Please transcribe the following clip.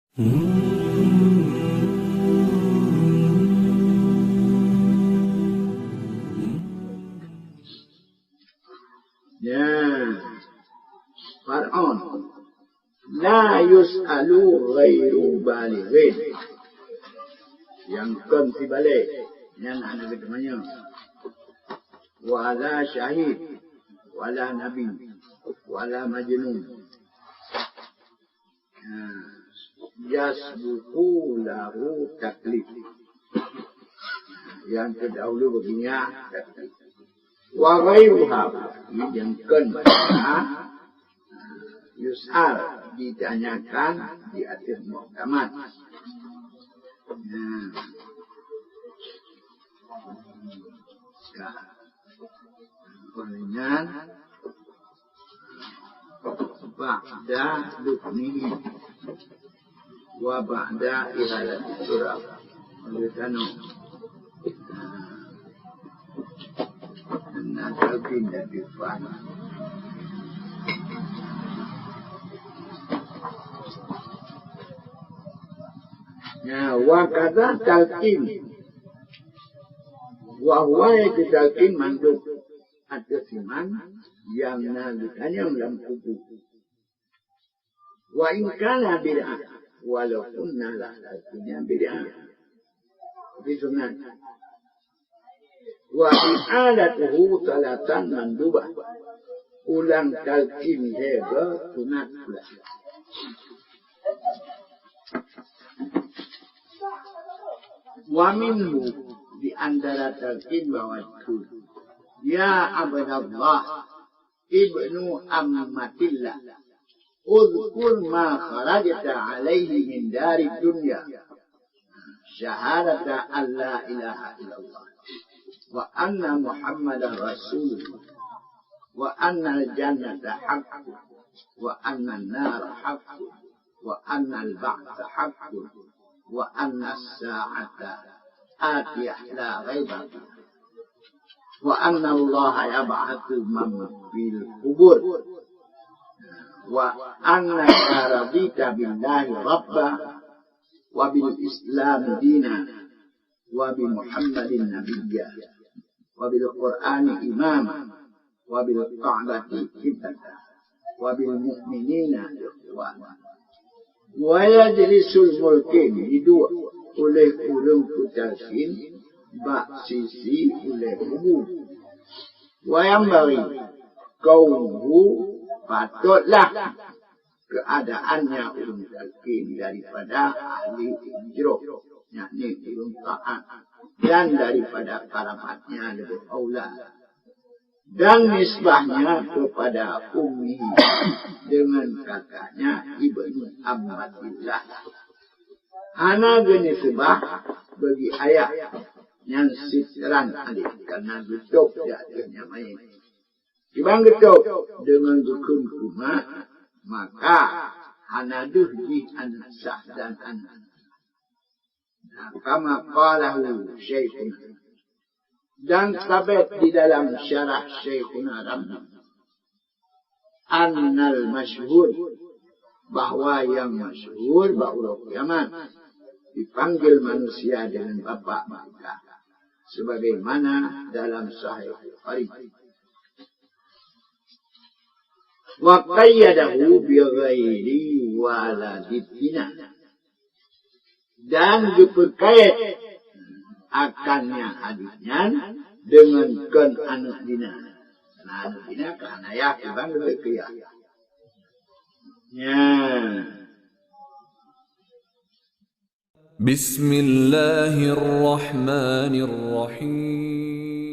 Ya, Fir'aun la yus'alu ghairu balighin. Yang kan si balik yang anak ketemunya. Wala syahid, wala nabi, wala majnun. Yasbuku lahu taklif. Yang terdahulu begini taklif. Wa ghairuha yang kan yus'al ditanyakan di atas muhkamat. Kemudian ba'da duknihi wa ba'da ihalati surah olehkanu nasalkin dan difan. Ya, wa kata talqin wa huwa itu talqin mandub ada siman yang nalikanya dalam tubuh. Wa in kana bid'ah walaupun nalah talqinnya bid'ah itu sunat. Wa i'adatuhu salatan mandubah ulang talqin juga sunat pula. Wa minhu di antara talqin bahwa ya Abdullah ibnu ammatillah udhkur ma kharajta alaihi min dari dunya syahadata an la ilaha illallah wa anna muhammadan rasulullah wa anna al-jannata haqqun wa anna an-nara haqqun wa anna al-ba'tha haqqun wa anna as-sa'ata atiyah la ghaiba wa anna Allah yab'atsu man fil qubur wa anna radita billahi rabba wa bil islam dina wa bi muhammadin nabiyya wa bil qur'ani imama wa bil qa'bati qiblata wa bil mu'minina ikhwana wa yajlisul mulkin hidup oleh ulung kutalsin bak sisi oleh kubu. Wayang bari kaumu patutlah keadaannya ulung talqin daripada ahli hijrah, yakni ulung ta'at, dan daripada karamatnya lebih aula, dan nisbahnya kepada ummihi dengan kakaknya ibnu ammatillah. Hana genisbah bagi ayah yang sitran alih karena getok di atasnya main. Ibang getok dengan dukun kuma maka hana duhji anak sah dan anak. Nah, kama qalahu syekhuna. Dan sabit di dalam syarah syekhuna Ramli. Annal masyhur bahwa yang masyhur bahwa kiamat dipanggil manusia dengan bapa mereka sebagaimana dalam Sahih Bukhari. Wa qayyadahu bi ghairi waladina, dan diperkait akannya hadisnya dengan kan anak dina. Nah, anak dina kan ayah dipanggil kiyah. Ya. Bismillahirrahmanirrahim.